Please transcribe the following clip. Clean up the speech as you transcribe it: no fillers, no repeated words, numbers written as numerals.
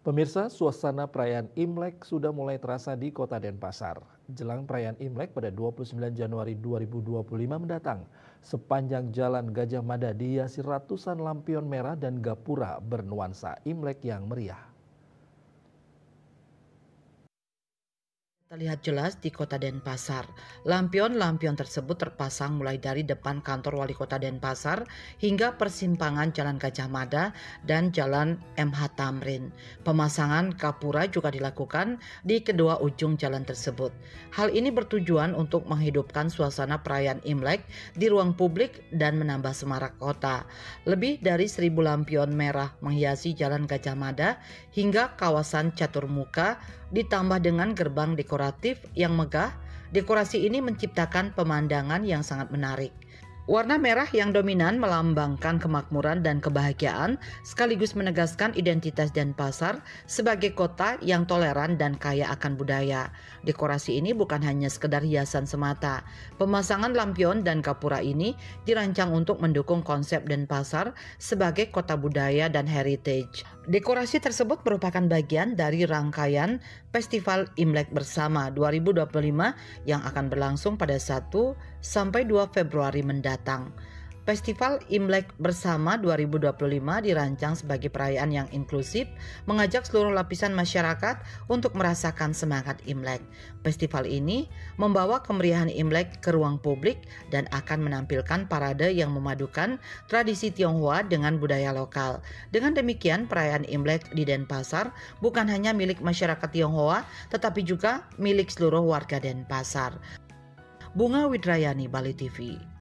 Pemirsa, suasana perayaan Imlek sudah mulai terasa di Kota Denpasar. Jelang perayaan Imlek pada 29 Januari 2025 mendatang, sepanjang Jalan Gajah Mada dihiasi ratusan lampion merah dan gapura bernuansa Imlek yang meriah. Terlihat jelas di Kota Denpasar. Lampion-lampion tersebut terpasang mulai dari depan kantor Wali Kota Denpasar hingga persimpangan Jalan Gajah Mada dan Jalan MH Tamrin. Pemasangan kapura juga dilakukan di kedua ujung jalan tersebut. Hal ini bertujuan untuk menghidupkan suasana perayaan Imlek di ruang publik dan menambah semarak kota. Lebih dari 1.000 lampion merah menghiasi Jalan Gajah Mada hingga kawasan Caturmuka, ditambah dengan gerbang dekoratif yang megah. Dekorasi ini menciptakan pemandangan yang sangat menarik. Warna merah yang dominan melambangkan kemakmuran dan kebahagiaan, sekaligus menegaskan identitas Denpasar sebagai kota yang toleran dan kaya akan budaya. Dekorasi ini bukan hanya sekedar hiasan semata. Pemasangan lampion dan gapura ini dirancang untuk mendukung konsep Denpasar sebagai kota budaya dan heritage. Dekorasi tersebut merupakan bagian dari rangkaian Festival Imlek Bersama 2025 yang akan berlangsung pada 1 sampai 2 Februari mendatang. Festival Imlek Bersama 2025 dirancang sebagai perayaan yang inklusif, mengajak seluruh lapisan masyarakat untuk merasakan semangat Imlek. Festival ini membawa kemeriahan Imlek ke ruang publik dan akan menampilkan parade yang memadukan tradisi Tionghoa dengan budaya lokal. Dengan demikian, perayaan Imlek di Denpasar bukan hanya milik masyarakat Tionghoa, tetapi juga milik seluruh warga Denpasar. Bunga Widrayani, Bali TV.